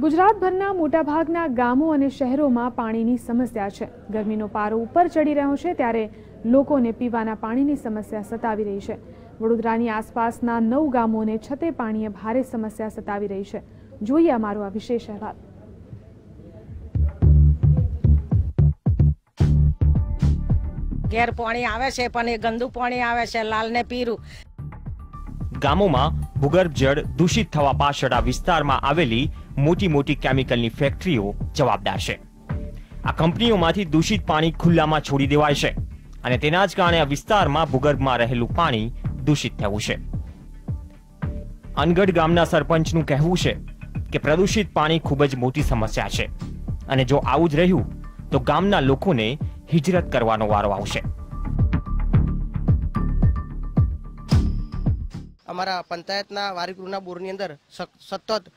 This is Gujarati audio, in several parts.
ગુજરાતભરના મોટાભાગના ગામો અને શહેરોમાં પાણીની સમસ્યા છે। ગરમીનો પારો ઉપર ચડી રહ્યો છે ત્યારે લોકોને પીવાના પાણીની સમસ્યા સતાવી રહી છે। વડોદરાની આસપાસના 9 ગામોને છતે પાણીએ ભારે સમસ્યા સતાવી રહી છે। જોઈએ અમારો આ વિશેષ અહેવાલ। ઘેર પાણી આવે છે પણ એ ગંદુ પાણી આવે છે, લાલ ને પીળું। ગામોમાં ભૂગર્ભ જળ દૂષિત થવા પાછળ આ વિસ્તારમાં આવેલી મોટી મોટી કેમિકલની ફેક્ટરીઓ જવાબદાર છે। આ કંપનીઓમાંથી દૂષિત પાણી ખુલ્લામાં છોડી દેવાય છે અને તેના જ કારણે આ વિસ્તારમાં ભૂગર્ભમાં રહેલું પાણી દૂષિત થયું છે। અનગઢ ગામના સરપંચનું કહેવું છે કે પ્રદૂષિત પાણી ખૂબ જ મોટી સમસ્યા છે અને જો આવું જ રહ્યું તો ગામના લોકોને હિજરત કરવાનો વારો આવશે। અમારા પંચાયતના વારીગૃહના બોરની અંદર સતત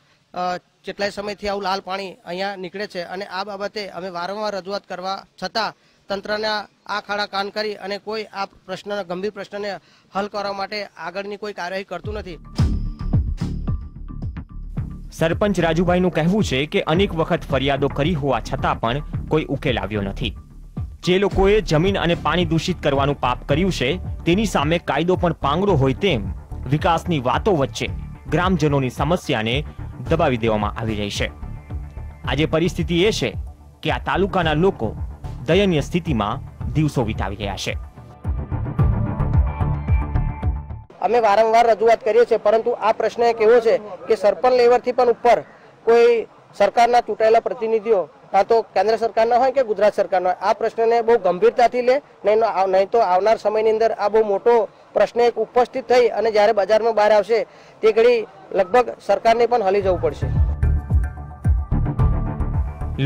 કેટલાય સમયથી આવું લાલ પાણી અહીંયા નીકળે છે અને આ બાબતે અમે વારંવાર રજૂઆત કરવા છતાં તંત્રના આ ખાડા કાન કરી અને કોઈ આ પ્રશ્નના ગંભીર પ્રશ્નને હલ કરવા માટે આગળની કોઈ કાર્યવાહી કરતું નથી। સરપંચ રાજુભાઈનું કહેવું છે કે અનેક વખત ફરિયાદો કરી હોવા છતાં પણ કોઈ ઉકેલ આવ્યો નથી। જે લોકોએ જમીન અને પાણી દૂષિત કરવાનું પાપ કર્યું છે તેની સામે કાયદો પણ પાંગડો હોય તેમ વિકાસની વાતો વચ્ચે ગ્રામજનોની સમસ્યાને દબાવી દેવામાં આવી રહી છે। આજે પરિસ્થિતિ એ છે કે આ તાલુકાના લોકો દયનીય સ્થિતિમાં દિવસો વિતાવી રહ્યા છે। અમે વારંવાર રજૂઆત કરીએ છીએ પરંતુ આ પ્રશ્ન એક એવો છે કે સરપંચ લેવલથી પણ ઉપર કોઈ સરકારના ચૂંટાયેલા પ્રતિનિધિઓ કાં તો કેન્દ્ર સરકારના હોય કે ગુજરાત સરકારના હોય આ પ્રશ્નને બહુ ગંભીરતાથી લે, નહીં તો આવનાર સમયની અંદર આ બહુ મોટો પ્રશ્ન એક ઉપસ્થિત થઈ અને જ્યારે બજારમાં બહાર આવશે તે ઘડી લગભગ સરકારને પણ હલી જવું પડશે।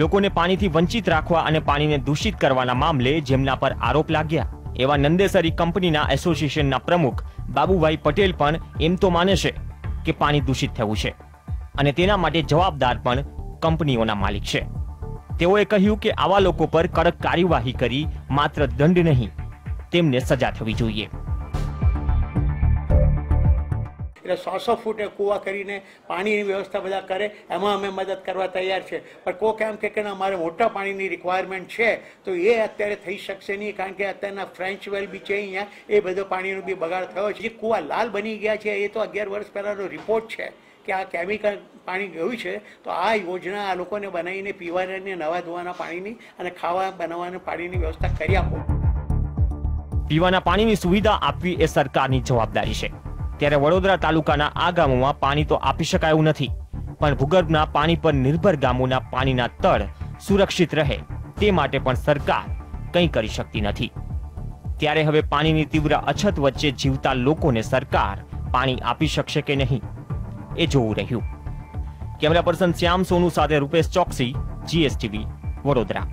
લોકોને પાણીથી વંચિત રાખવા અને પાણીને દૂષિત કરવાના મામલે જેમના પર આરોપ લાગ્યા એવા નંદેસરી કંપનીના એસોસિએશનના પ્રમુખ બાબુભાઈ પટેલ પણ એમ તો માને છે કે પાણી દૂષિત થયું છે અને તેના માટે જવાબદાર પણ કંપનીઓના માલિક છે। તેઓએ કહ્યું કે આવા લોકો પર કડક કાર્યવાહી કરી માત્ર દંડ નહીં તેમને સજા થવી જોઈએ। એટલે 100 ફૂટે કૂવા કરીને પાણીની વ્યવસ્થા બધા કરે એમાં અમે મદદ કરવા તૈયાર છે પણ કોક એમ કે અમારે મોટા પાણીની રિક્વાયરમેન્ટ છે તો એ અત્યારે થઈ શકશે નહીં કારણ કે અત્યારના ફ્રેન્ચ વેલ બી છે અહીંયા એ બધો પાણીનો બી બગાડ થયો છે। જે કૂવા લાલ બની ગયા છે એ તો 11 વર્ષ પહેલાંનો રિપોર્ટ છે કે આ કેમિકલ પાણી ગયું છે તો આ યોજના આ લોકોને બનાવીને પીવાના નવા ધોવાના પાણીની અને ખાવા બનાવવાના પાણીની વ્યવસ્થા કરી આપો। પીવાના પાણીની સુવિધા આપવી એ સરકારની જવાબદારી છે ત્યારે વડોદરા તાલુકાના આ ગામોમાં પાણી તો આપી શકાયું નથી પણ ભૂગર્ભના પાણી પર નિર્ભર ગામોના પાણીના તળ સુરક્ષિત રહે તે માટે પણ સરકાર કંઈ કરી શકતી નથી। ત્યારે હવે પાણીની તીવ્ર અછત વચ્ચે જીવતા લોકોને સરકાર પાણી આપી શકશે કે નહીં એ જોવું રહ્યું। કેમેરા પર્સન શ્યામ સોનુ સાથે રૂપેશ ચોકસી, GSTV, વડોદરા।